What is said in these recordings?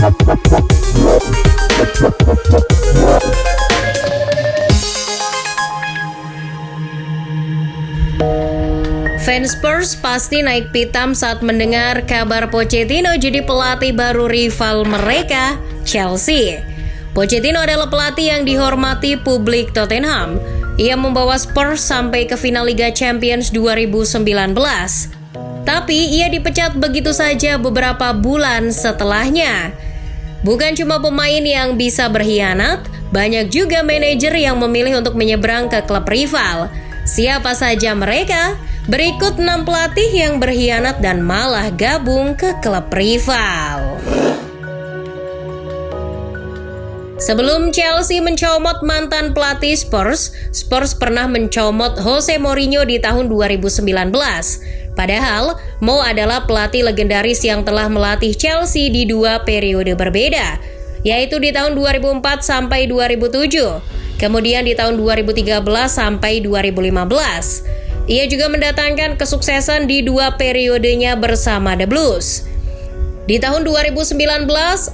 Fans Spurs pasti naik pitam saat mendengar kabar Pochettino jadi pelatih baru rival mereka, Chelsea. Pochettino adalah pelatih yang dihormati publik Tottenham. Ia membawa Spurs sampai ke final Liga Champions 2019. Tapi ia dipecat begitu saja beberapa bulan setelahnya. Bukan cuma pemain yang bisa berkhianat, banyak juga manajer yang memilih untuk menyeberang ke klub rival. Siapa saja mereka? Berikut 6 pelatih yang berkhianat dan malah gabung ke klub rival. Sebelum Chelsea mencomot mantan pelatih Spurs, Spurs pernah mencomot Jose Mourinho di tahun 2019. Padahal, Mo adalah pelatih legendaris yang telah melatih Chelsea di 2 periode berbeda, yaitu di tahun 2004 sampai 2007, kemudian di tahun 2013 sampai 2015. Ia juga mendatangkan kesuksesan di 2 periodenya bersama The Blues. Di tahun 2019,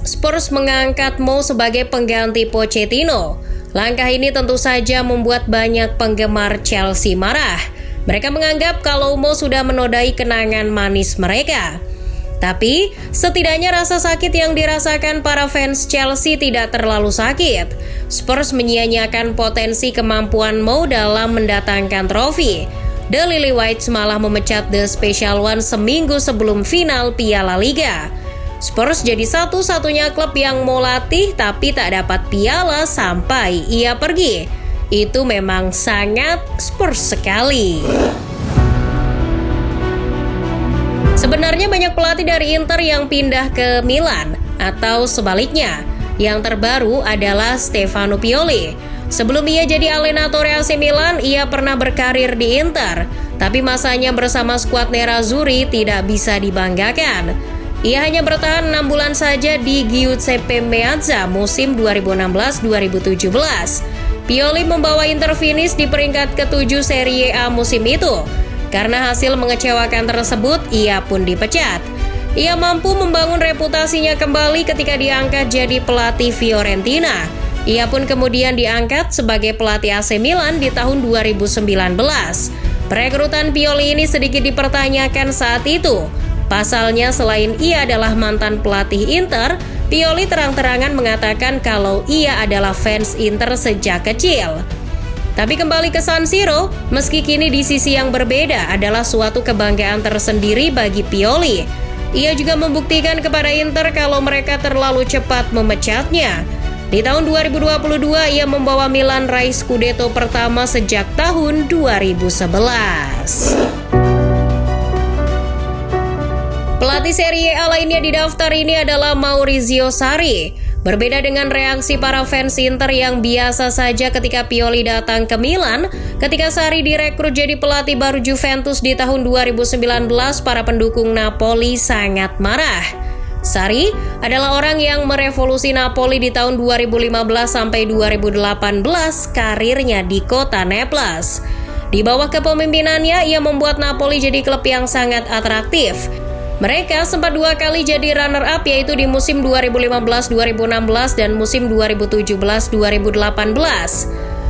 Spurs mengangkat Mo sebagai pengganti Pochettino. Langkah ini tentu saja membuat banyak penggemar Chelsea marah. Mereka menganggap kalau Mo sudah menodai kenangan manis mereka. Tapi, setidaknya rasa sakit yang dirasakan para fans Chelsea tidak terlalu sakit. Spurs menyia-nyiakan potensi kemampuan Mo dalam mendatangkan trofi. The Lily-Whites malah memecat The Special One seminggu sebelum final Piala Liga. Spurs jadi satu-satunya klub yang mau latih tapi tak dapat piala sampai ia pergi. Itu memang sangat Spurs sekali. Sebenarnya banyak pelatih dari Inter yang pindah ke Milan, atau sebaliknya. Yang terbaru adalah Stefano Pioli. Sebelum ia jadi allenatore AC Milan, ia pernah berkarir di Inter. Tapi masanya bersama skuad Nerazzurri tidak bisa dibanggakan. Ia hanya bertahan 6 bulan saja di Giuseppe Meazza musim 2016-2017. Pioli membawa Inter finish di peringkat ke-7 Serie A musim itu. Karena hasil mengecewakan tersebut, ia pun dipecat. Ia mampu membangun reputasinya kembali ketika diangkat jadi pelatih Fiorentina. Ia pun kemudian diangkat sebagai pelatih AC Milan di tahun 2019. Perekrutan Pioli ini sedikit dipertanyakan saat itu. Pasalnya selain ia adalah mantan pelatih Inter, Pioli terang-terangan mengatakan kalau ia adalah fans Inter sejak kecil. Tapi kembali ke San Siro, meski kini di sisi yang berbeda adalah suatu kebanggaan tersendiri bagi Pioli. Ia juga membuktikan kepada Inter kalau mereka terlalu cepat memecatnya. Di tahun 2022, ia membawa Milan raih Scudetto pertama sejak tahun 2011. Pelatih Serie A lainnya di daftar ini adalah Maurizio Sarri. Berbeda dengan reaksi para fans Inter yang biasa saja ketika Pioli datang ke Milan, ketika Sarri direkrut jadi pelatih baru Juventus di tahun 2019, para pendukung Napoli sangat marah. Sarri adalah orang yang merevolusi Napoli di tahun 2015 sampai 2018 karirnya di kota Naples. Di bawah kepemimpinannya, ia membuat Napoli jadi klub yang sangat atraktif. Mereka sempat 2 kali jadi runner-up, yaitu di musim 2015-2016 dan musim 2017-2018.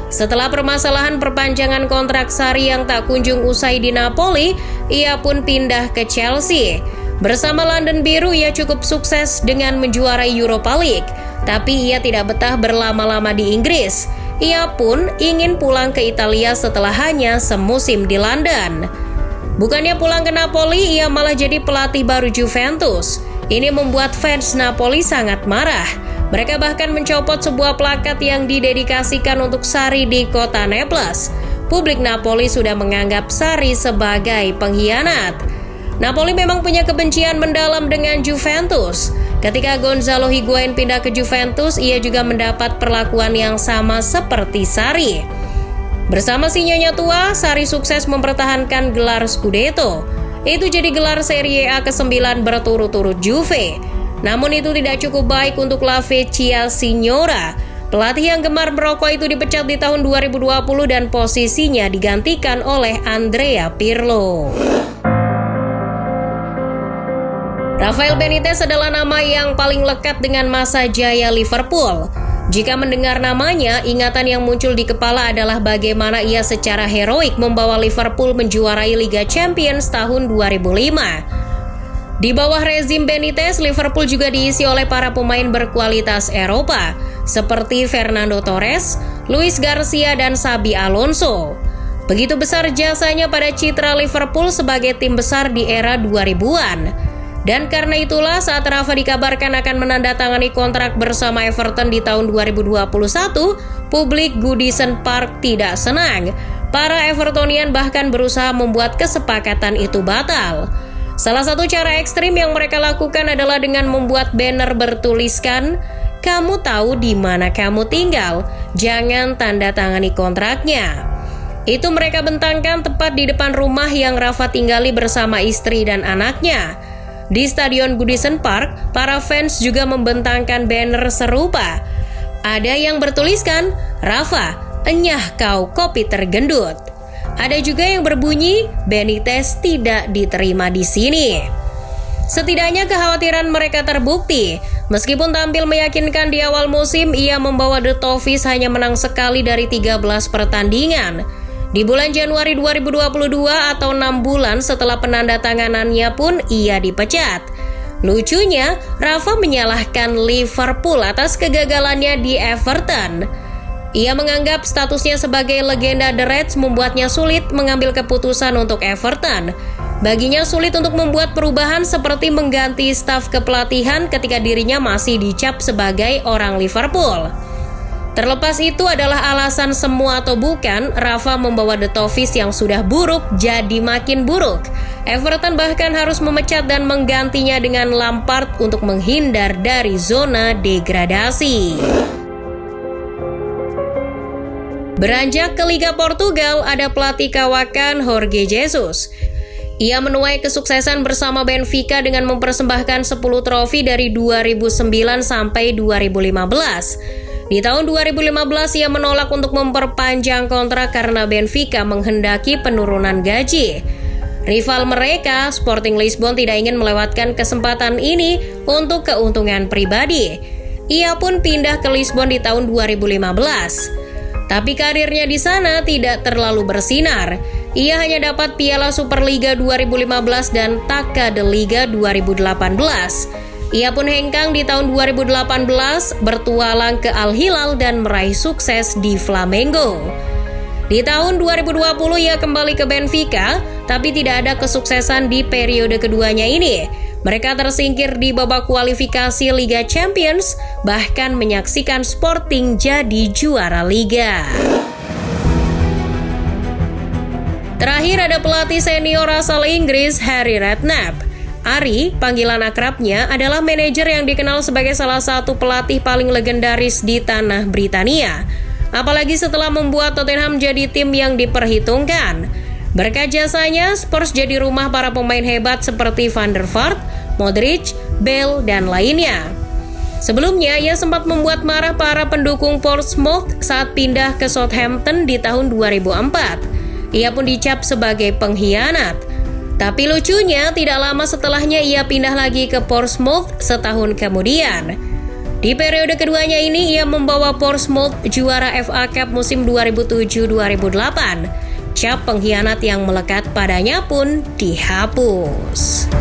Setelah permasalahan perpanjangan kontrak Sarri yang tak kunjung usai di Napoli, ia pun pindah ke Chelsea. Bersama London Biru, ia cukup sukses dengan menjuarai Europa League. Tapi ia tidak betah berlama-lama di Inggris. Ia pun ingin pulang ke Italia setelah hanya semusim di London. Bukannya pulang ke Napoli, ia malah jadi pelatih baru Juventus. Ini membuat fans Napoli sangat marah. Mereka bahkan mencopot sebuah plakat yang didedikasikan untuk Sarri di kota Naples. Publik Napoli sudah menganggap Sarri sebagai pengkhianat. Napoli memang punya kebencian mendalam dengan Juventus. Ketika Gonzalo Higuain pindah ke Juventus, ia juga mendapat perlakuan yang sama seperti Sarri. Bersama si nyonya tua, Sarri sukses mempertahankan gelar Scudetto. Itu jadi gelar Serie A ke-9 berturut-turut Juve. Namun itu tidak cukup baik untuk La Vecchia Signora. Pelatih yang gemar merokok itu dipecat di tahun 2020 dan posisinya digantikan oleh Andrea Pirlo. Rafael Benitez adalah nama yang paling lekat dengan masa jaya Liverpool. Jika mendengar namanya, ingatan yang muncul di kepala adalah bagaimana ia secara heroik membawa Liverpool menjuarai Liga Champions tahun 2005. Di bawah rezim Benitez, Liverpool juga diisi oleh para pemain berkualitas Eropa, seperti Fernando Torres, Luis Garcia, dan Xabi Alonso. Begitu besar jasanya pada citra Liverpool sebagai tim besar di era 2000-an. Dan karena itulah saat Rafa dikabarkan akan menandatangani kontrak bersama Everton di tahun 2021, publik Goodison Park tidak senang. Para Evertonian bahkan berusaha membuat kesepakatan itu batal. Salah satu cara ekstrim yang mereka lakukan adalah dengan membuat banner bertuliskan, "Kamu tahu di mana kamu tinggal, jangan tanda tangani kontraknya." Itu mereka bentangkan tepat di depan rumah yang Rafa tinggali bersama istri dan anaknya. Di Stadion Goodison Park, para fans juga membentangkan banner serupa. Ada yang bertuliskan, "Rafa, enyah kau kopi tergendut." Ada juga yang berbunyi, "Benitez tidak diterima di sini." Setidaknya kekhawatiran mereka terbukti. Meskipun tampil meyakinkan di awal musim, ia membawa The Toffees hanya menang sekali dari 13 pertandingan. Di bulan Januari 2022 atau 6 bulan setelah penandatanganannya pun ia dipecat. Lucunya, Rafa menyalahkan Liverpool atas kegagalannya di Everton. Ia menganggap statusnya sebagai legenda The Reds membuatnya sulit mengambil keputusan untuk Everton. Baginya sulit untuk membuat perubahan seperti mengganti staf kepelatihan ketika dirinya masih dicap sebagai orang Liverpool. Terlepas itu adalah alasan semua atau bukan, Rafa membawa The Toffees yang sudah buruk jadi makin buruk. Everton bahkan harus memecat dan menggantinya dengan Lampard untuk menghindar dari zona degradasi. Beranjak ke Liga Portugal, ada pelatih kawakan Jorge Jesus. Ia menuai kesuksesan bersama Benfica dengan mempersembahkan 10 trofi dari 2009 sampai 2015. Di tahun 2015 ia menolak untuk memperpanjang kontrak karena Benfica menghendaki penurunan gaji. Rival mereka, Sporting Lisbon, tidak ingin melewatkan kesempatan ini untuk keuntungan pribadi. Ia pun pindah ke Lisbon di tahun 2015. Tapi karirnya di sana tidak terlalu bersinar. Ia hanya dapat Piala Superliga 2015 dan Taça de Liga 2018. Ia pun hengkang di tahun 2018, bertualang ke Al Hilal dan meraih sukses di Flamengo. Di tahun 2020 ia kembali ke Benfica, tapi tidak ada kesuksesan di periode keduanya ini. Mereka tersingkir di babak kualifikasi Liga Champions, bahkan menyaksikan Sporting jadi juara Liga. Terakhir ada pelatih senior asal Inggris, Harry Redknapp. Ari, panggilan akrabnya, adalah manajer yang dikenal sebagai salah satu pelatih paling legendaris di tanah Britania. Apalagi setelah membuat Tottenham jadi tim yang diperhitungkan. Berkat jasanya, Spurs jadi rumah para pemain hebat seperti Van der Vaart, Modric, Bale, dan lainnya. Sebelumnya, ia sempat membuat marah para pendukung Portsmouth saat pindah ke Southampton di tahun 2004. Ia pun dicap sebagai pengkhianat. Tapi lucunya, tidak lama setelahnya ia pindah lagi ke Portsmouth setahun kemudian. Di periode keduanya ini, ia membawa Portsmouth juara FA Cup musim 2007-2008. Cap pengkhianat yang melekat padanya pun dihapus.